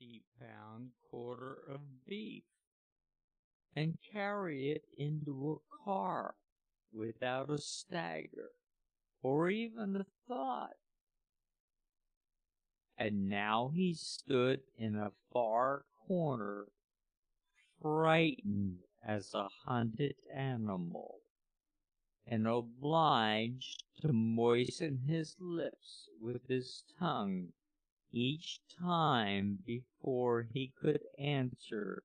50-pound quarter of beef and carry it into a car without a stagger or even a thought. And now he stood in a far corner, frightened as a hunted animal, and obliged to moisten his lips with his tongue each time before he could answer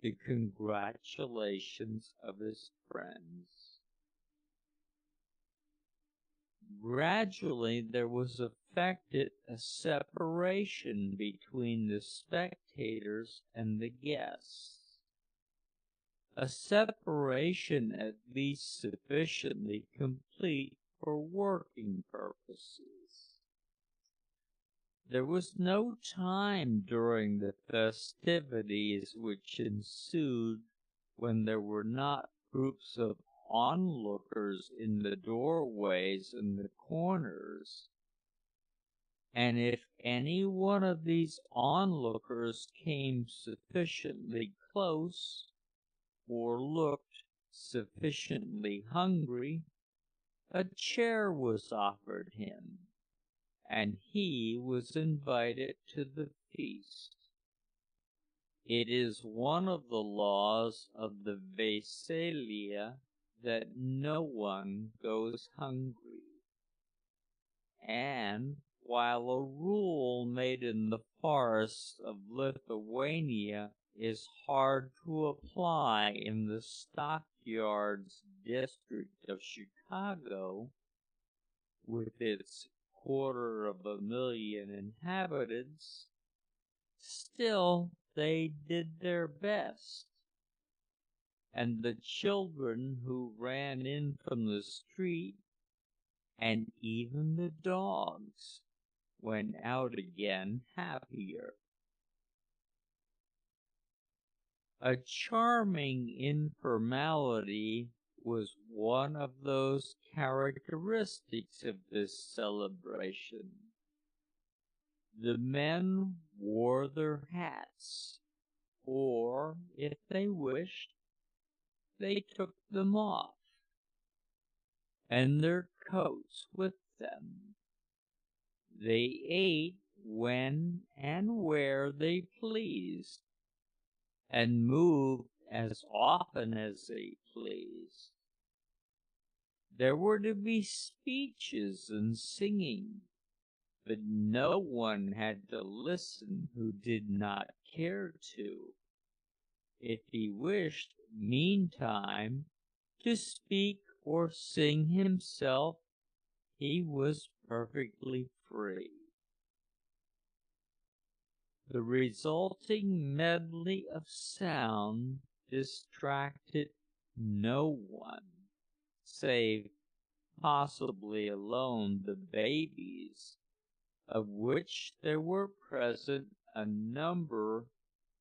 the congratulations of his friends. Gradually there was effected a separation between the spectators and the guests, a separation at least sufficiently complete for working purposes. There was no time during the festivities which ensued when there were not groups of onlookers in the doorways and the corners, and if any one of these onlookers came sufficiently close or looked sufficiently hungry, a chair was offered him, and he was invited to the feast. It is one of the laws of the Vesalia that no one goes hungry, and while a rule made in the forests of Lithuania is hard to apply in the stockyards district of Chicago, with its 250,000 inhabitants, still they did their best, and the children who ran in from the street, and even the dogs, went out again happier. A charming informality was one of those characteristics of this celebration. The men wore their hats, or, if they wished, they took them off, and their coats with them. They ate when and where they pleased, and moved as often as they pleased. There were to be speeches and singing, but no one had to listen who did not care to. If he wished, meantime, to speak or sing himself, he was perfectly free. The resulting medley of sound distracted no one, save possibly alone the babies, of which there were present a number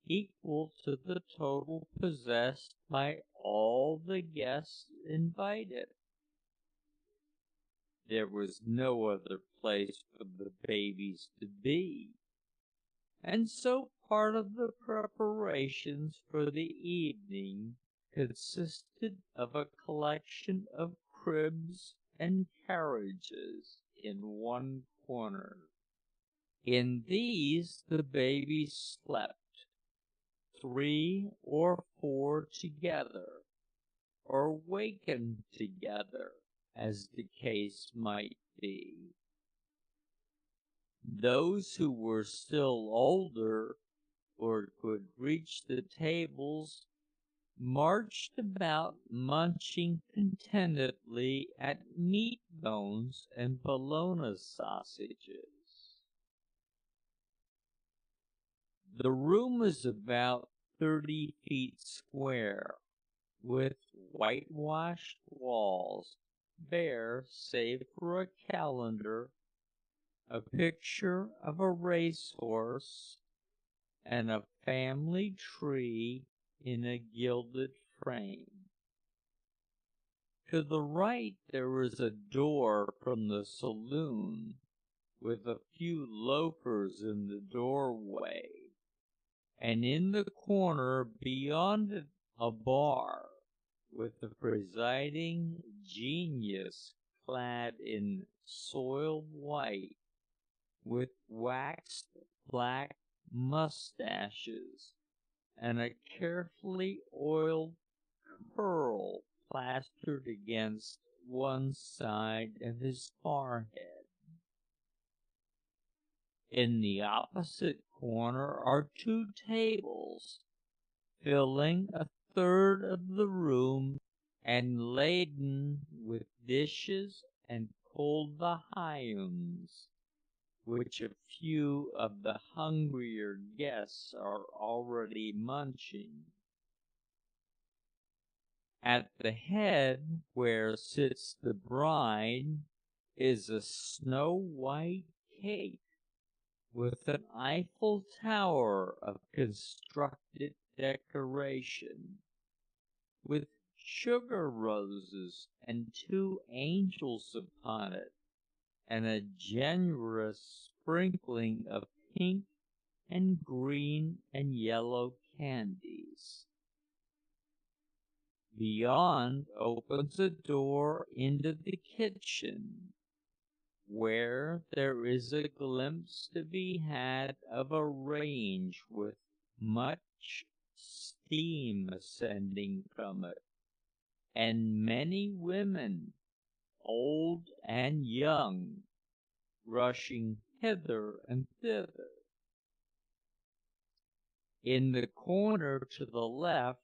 equal to the total possessed by all the guests invited. There was no other place for the babies to be, and so part of the preparations for the evening consisted of a collection of cribs and carriages in one corner. In these the babies slept, 3 or 4 together, or wakened together, as the case might be. Those who were still older, or could reach the tables, marched about munching contentedly at meat bones and bologna sausages. The room is about 30 feet square, with whitewashed walls, bare save for a calendar, a picture of a racehorse, and a family tree in a gilded frame. To the right there is a door from the saloon, with a few loafers in the doorway, and in the corner beyond it a bar, with the presiding genius clad in soiled white, with waxed black mustaches, and a carefully oiled curl plastered against one side of his forehead. In the opposite corner are two tables, filling a third of the room and laden with dishes and cold viands, which a few of the hungrier guests are already munching. At the head, where sits the bride, is a snow-white cake with an Eiffel Tower of constructed decoration, with sugar roses and two angels upon it, and a generous sprinkling of pink and green and yellow candies. Beyond opens a door into the kitchen, where there is a glimpse to be had of a range with much steam ascending from it, and many women, old and young, rushing hither and thither. In the corner to the left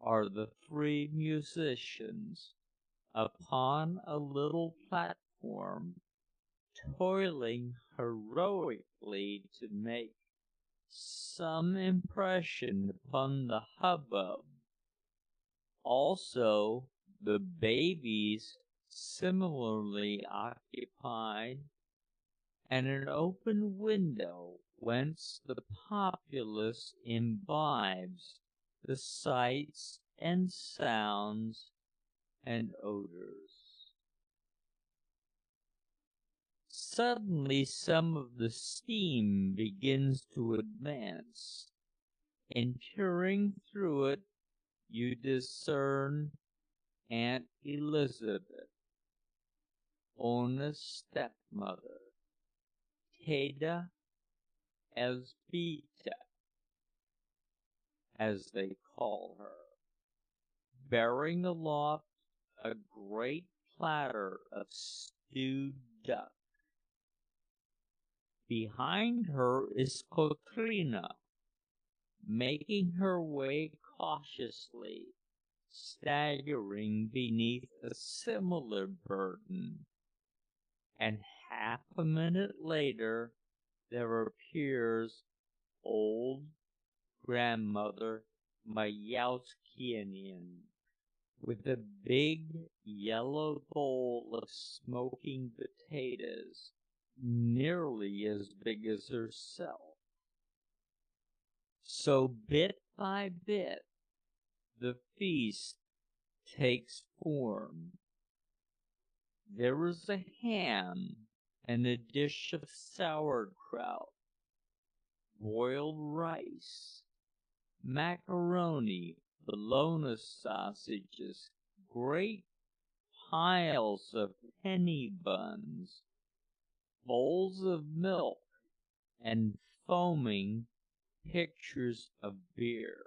are the three musicians, upon a little platform, toiling heroically to make some impression upon the hubbub. Also, the babies similarly occupied, and an open window whence the populace imbibes the sights and sounds and odors. Suddenly some of the steam begins to advance, and peering through it you discern Aunt Elizabeth, Ona's stepmother, Teda Elzbieta, as they call her, bearing aloft a great platter of stewed duck. Behind her is Kotrina, making her way cautiously, staggering beneath a similar burden, and half a minute later there appears old grandmother Mayauskianian, with a big yellow bowl of smoking potatoes, nearly as big as herself. So bit by bit the feast takes form. There is a ham and a dish of sauerkraut, boiled rice, macaroni, bologna sausages, great piles of penny buns, bowls of milk, and foaming pictures of beer.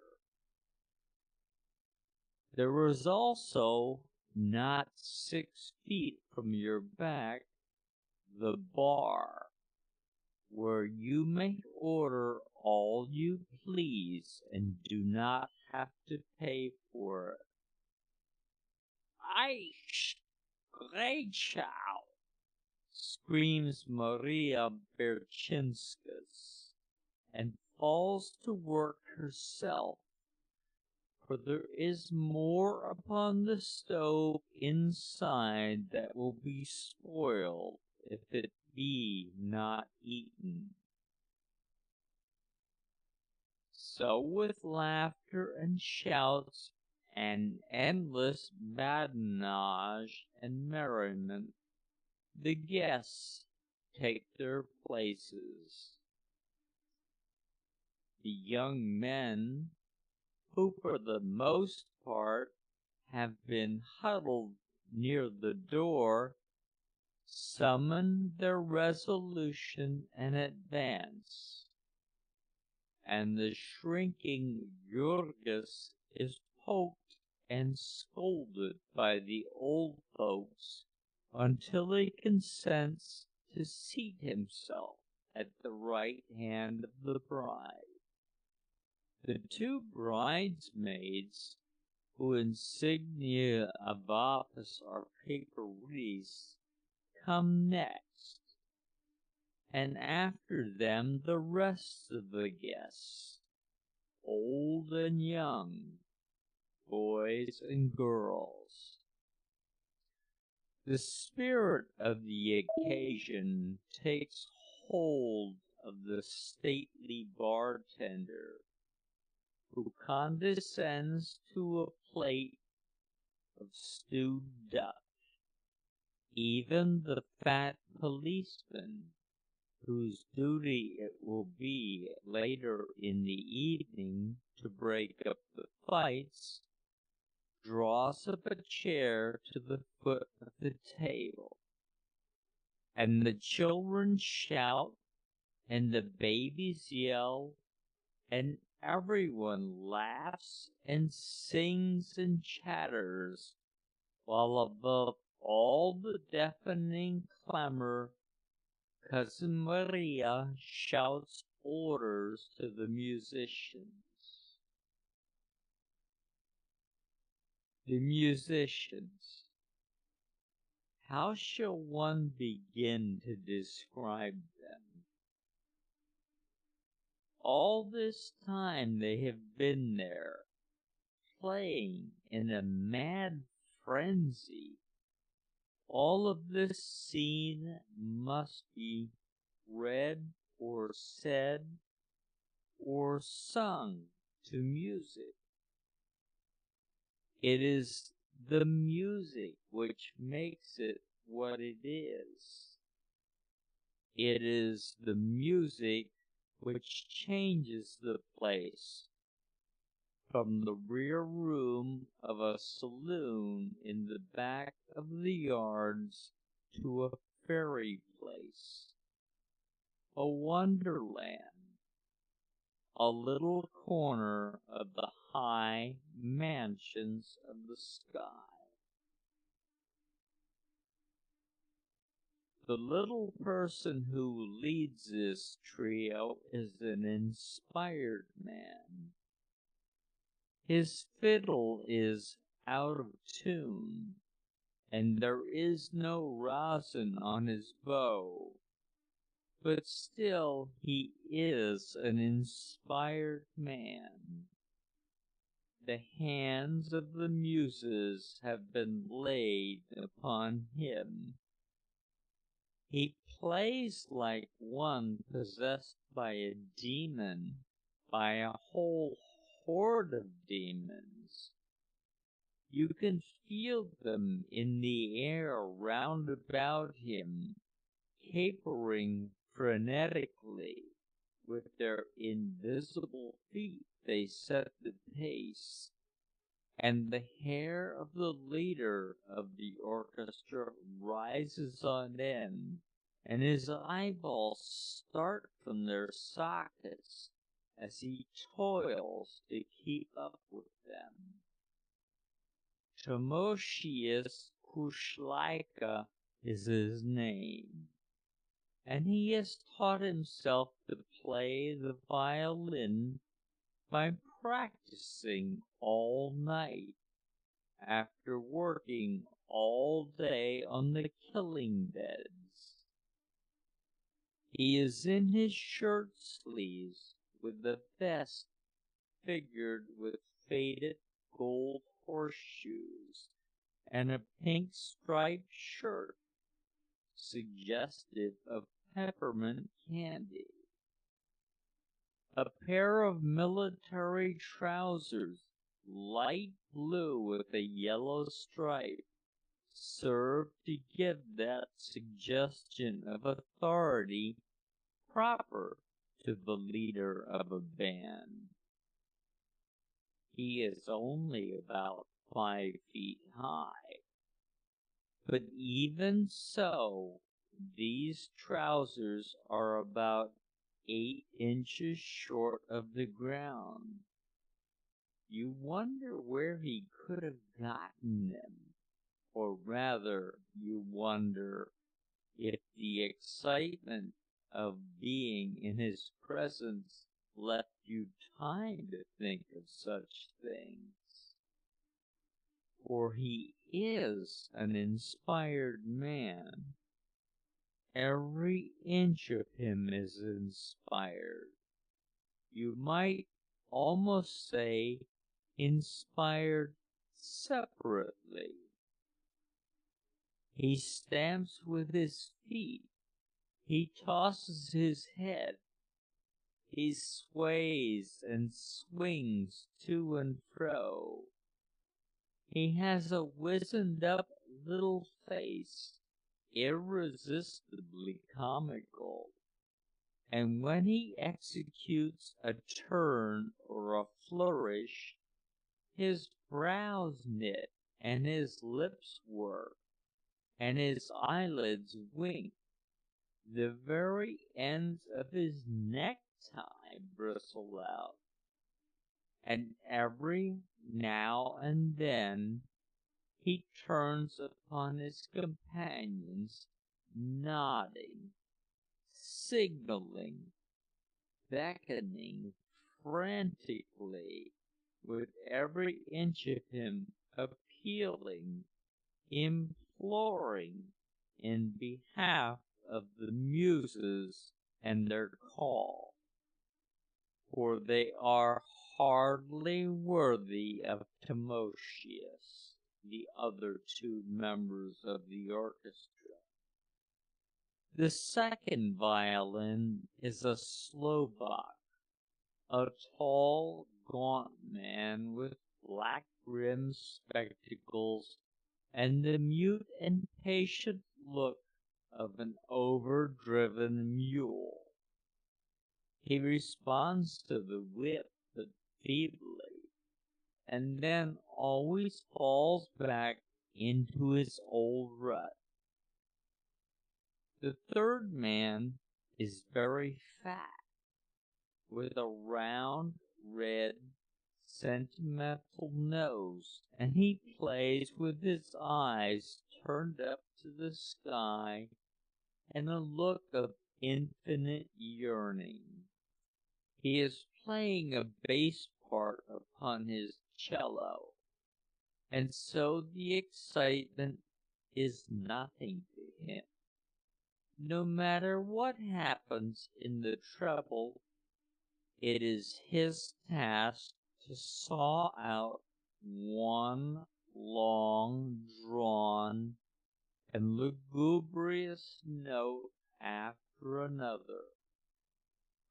There is also, not 6 feet from your back, the bar, where you may order all you please and do not have to pay for it. "Aish, great chow!" screams Maria Berchinskas, and falls to work herself, for there is more upon the stove inside that will be spoiled if it be not eaten. So with laughter and shouts and endless badinage and merriment, the guests take their places. The young men, who for the most part have been huddled near the door, summon their resolution and advance, and the shrinking Jurgis is poked and scolded by the old folks until he consents to seat himself at the right hand of the bride. The two bridesmaids, whose insignia of office are paper wreaths, come next, and after them the rest of the guests, old and young, boys and girls. The spirit of the occasion takes hold of the stately bartender, who condescends to a plate of stewed duck. Even the fat policeman, whose duty it will be later in the evening to break up the fights, draws up a chair to the foot of the table, and the children shout, and the babies yell, and everyone laughs and sings and chatters, while above all the deafening clamor, Cousin Maria shouts orders to the musicians. The musicians. How shall one begin to describe them? All this time they have been there, playing in a mad frenzy. All of this scene must be read or said or sung to music. It is the music which makes it what it is. It is the music which changes the place from the rear room of a saloon in the back of the yards to a fairy place, a wonderland, a little corner of the high mansions of the sky. The little person who leads this trio is an inspired man. His fiddle is out of tune, and there is no rosin on his bow, but still he is an inspired man. The hands of the muses have been laid upon him. He plays like one possessed by a demon, by a whole horde of demons. You can feel them in the air round about him, capering frenetically. With their invisible feet they set the pace, and the hair of the leader of the orchestra rises on end, and his eyeballs start from their sockets as he toils to keep up with them. Timoshius Kushlaika is his name, and he has taught himself to play the violin by practicing all night, after working all day on the killing beds. He is in his shirt sleeves, with the vest figured with faded gold horseshoes, and a pink striped shirt, suggestive of peppermint candy. A pair of military trousers, light blue with a yellow stripe, serve to give that suggestion of authority proper to the leader of a band. He is only about 5 feet high, but even so, these trousers are about 8 inches short of the ground. You wonder where he could have gotten them, or rather, you wonder if the excitement of being in his presence left you time to think of such things. For he is an inspired man. Every inch of him is inspired. You might almost say inspired separately. He stamps with his feet. He tosses his head. He sways and swings to and fro. He has a wizened up little face, irresistibly comical, and when he executes a turn or a flourish, his brows knit and his lips work, and his eyelids wink. The very ends of his necktie bristle out, and every now and then he turns upon his companions, nodding, signaling, beckoning frantically, with every inch of him appealing, imploring in behalf of the Muses and their call, for they are hardly worthy of Timotheus, the other 2 members of the orchestra. The second violin is a Slovak, a tall, gaunt man with black-rimmed spectacles and the mute and patient look of an overdriven mule. He responds to the whip but feebly, and then always falls back into his old rut. The third man is very fat, with a round, red, sentimental nose, and he plays with his eyes turned up to the sky and a look of infinite yearning. He is playing a bass part upon his cello, and so the excitement is nothing to him. No matter what happens in the treble, it is his task to saw out one long drawn and lugubrious note after another,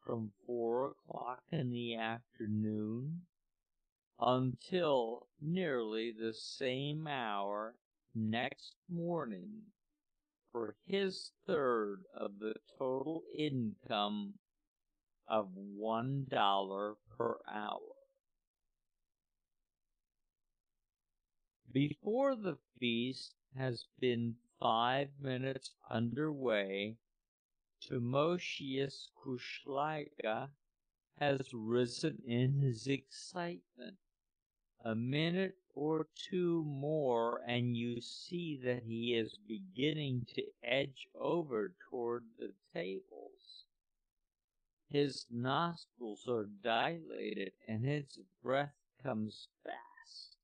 from 4 o'clock in the afternoon until nearly the same hour next morning, for his third of the total income of $1 per hour. Before the feast has been 5 minutes under way, Timotheus Kushlaika has risen in his excitement. A minute or 2 more, and you see that he is beginning to edge over toward the tables. His nostrils are dilated, and his breath comes fast.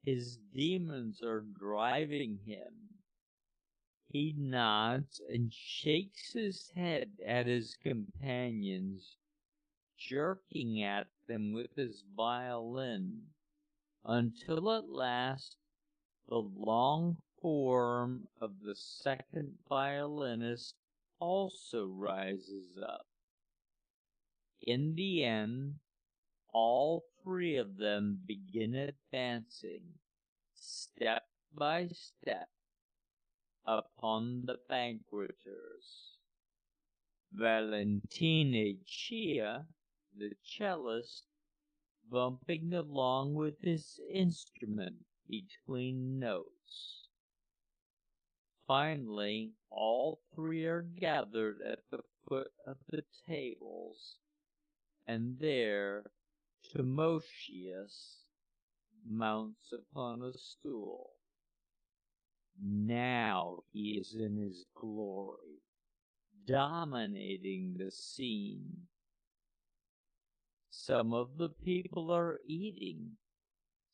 His demons are driving him. He nods and shakes his head at his companions, jerking at them with his violin, until at last the long form of the second violinist also rises up. In the end, all 3 of them begin advancing, step by step, upon the banqueters. Valentine Chia, the cellist, bumping along with his instrument between notes. Finally, all three are gathered at the foot of the tables, and there Timotheus mounts upon a stool. Now he is in his glory, dominating the scene. Some of the people are eating,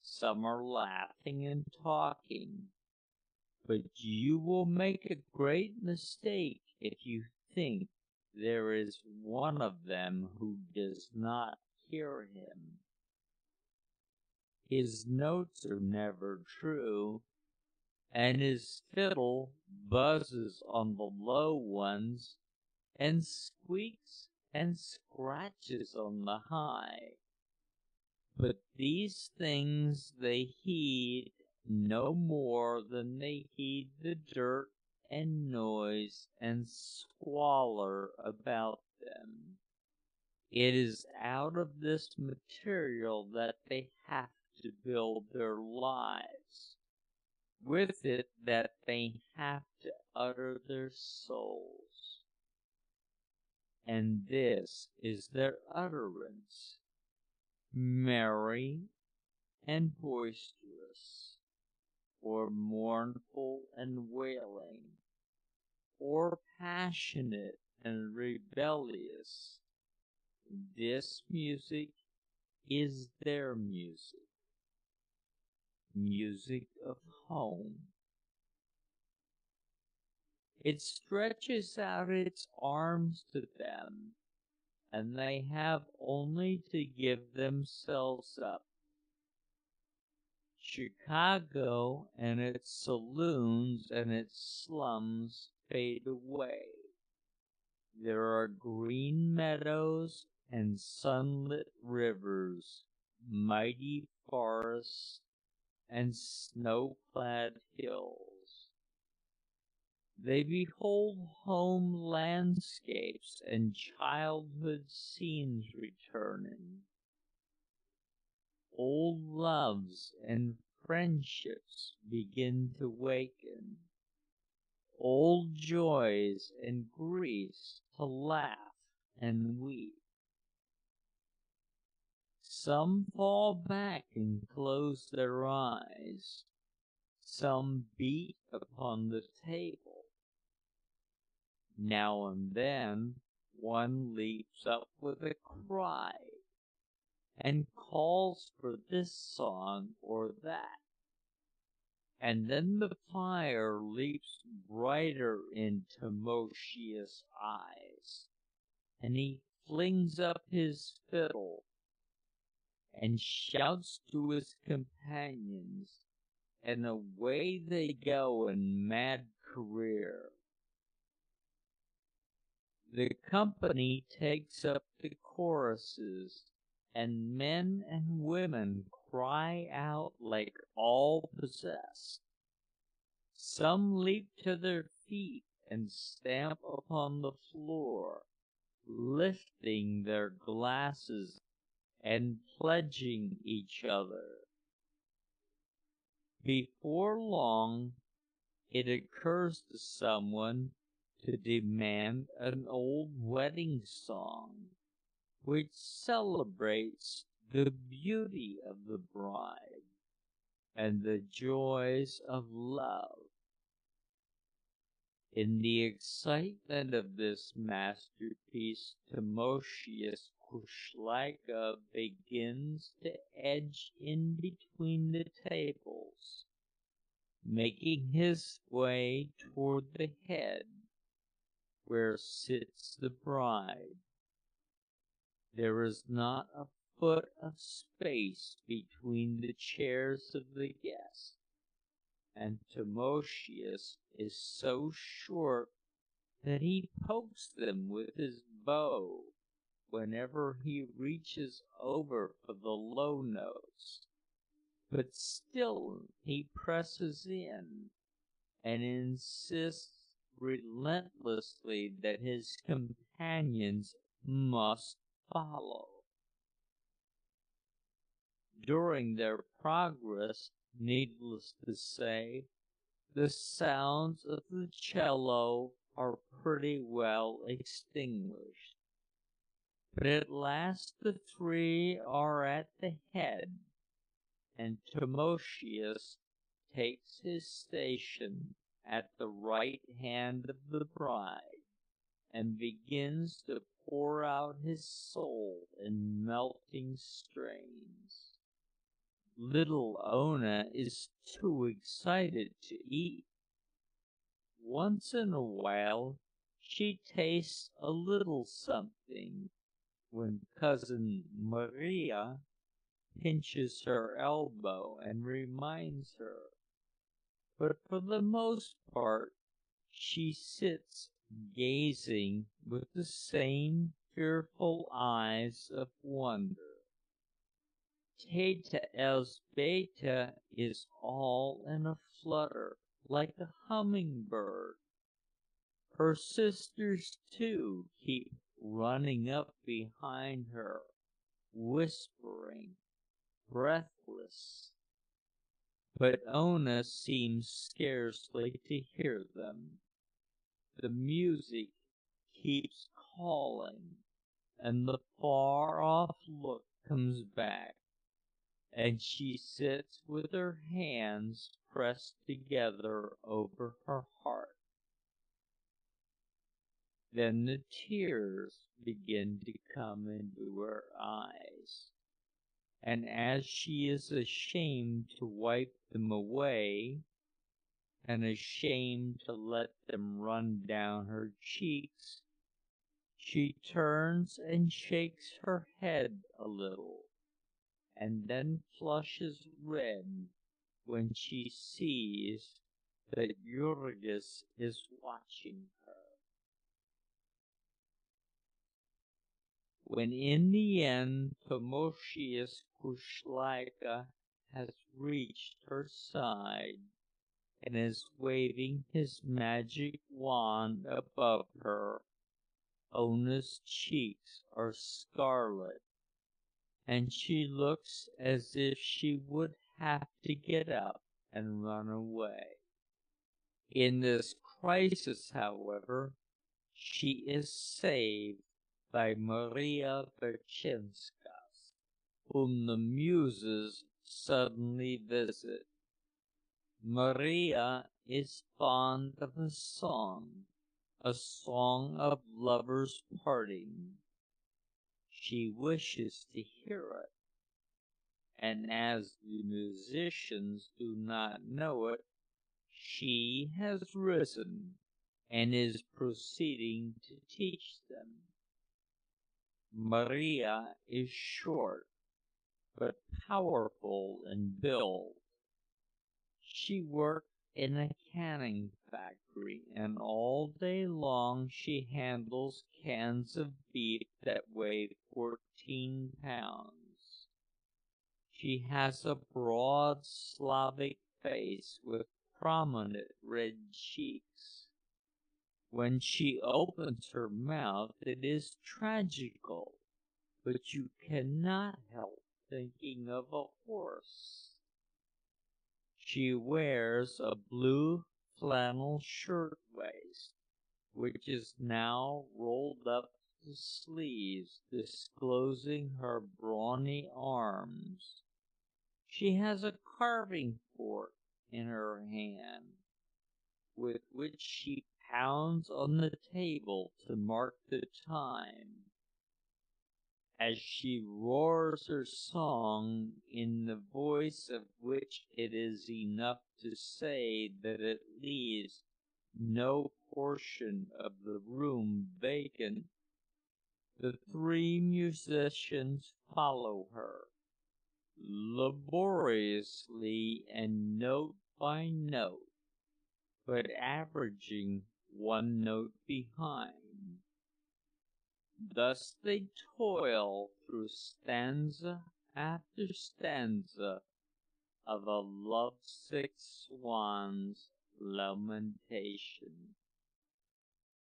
some are laughing and talking, but you will make a great mistake if you think there is one of them who does not hear him. His notes are never true, and his fiddle buzzes on the low ones and squeaks and scratches on the high. But these things they heed no more than they heed the dirt and noise and squalor about them. It is out of this material that they have to build their lives. With it that they have to utter their souls. And this is their utterance, merry and boisterous, or mournful and wailing, or passionate and rebellious. This music is their music, music of home. It stretches out its arms to them, and they have only to give themselves up. Chicago and its saloons and its slums fade away. There are green meadows and sunlit rivers, mighty forests, and snow-clad hills. They behold home landscapes and childhood scenes returning. Old loves and friendships begin to waken. Old joys and griefs to laugh and weep. Some fall back and close their eyes. Some beat upon the table. Now and then one leaps up with a cry and calls for this song or that. And then the fire leaps brighter in Timotheus' eyes, and he flings up his fiddle and shouts to his companions, and away they go in mad career. The company takes up the choruses, and men and women cry out like all possessed. Some leap to their feet and stamp upon the floor, lifting their glasses and pledging each other. Before long, it occurs to someone to demand an old wedding song, which celebrates the beauty of the bride and the joys of love. In the excitement of this masterpiece, Timotheus Kushlaika begins to edge in between the tables, making his way toward the head, where sits the bride. There is not a foot of space between the chairs of the guests, and Timotheus is so short that he pokes them with his bow whenever he reaches over for the low notes. But still he presses in and insists relentlessly that his companions must follow. During their progress, needless to say, the sounds of the cello are pretty well extinguished. But at last the three are at the head, and Timosius takes his station at the right hand of the bride, and begins to pour out his soul in melting strains. Little Ona is too excited to eat. Once in a while she tastes a little something, when Cousin Maria pinches her elbow and reminds her, but for the most part she sits gazing with the same fearful eyes of wonder. Teta Elzbieta is all in a flutter, like a hummingbird. Her sisters, too, keep running up behind her, whispering, breathless. But Ona seems scarcely to hear them. The music keeps calling, and the far-off look comes back, and she sits with her hands pressed together over her heart. Then the tears begin to come into her eyes, and as she is ashamed to wipe them away, and ashamed to let them run down her cheeks, she turns and shakes her head a little, and then flushes red when she sees that Jurgis is watching her. When in the end Timosius Kushlaika has reached her side, and is waving his magic wand above her, Ona's cheeks are scarlet, and she looks as if she would have to get up and run away. In this crisis, however, she is saved by Maria Berchinskas, whom the Muses suddenly visit. Maria is fond of a song of lovers parting. She wishes to hear it, and as the musicians do not know it, she has risen and is proceeding to teach them. Maria is short, but powerful in build. She worked in a canning factory, and all day long she handles cans of beef that weigh 14 pounds. She has a broad Slavic face with prominent red cheeks. When she opens her mouth, it is tragical, but you cannot help thinking of a horse. She wears a blue flannel shirtwaist, which is now rolled up to sleeves, disclosing her brawny arms. She has a carving fork in her hand, with which she pounds on the table to mark the time, as she roars her song in the voice of which it is enough to say that it leaves no portion of the room vacant. The three musicians follow her, laboriously and note by note, but averaging one note behind. Thus they toil through stanza after stanza of a lovesick swan's lamentation.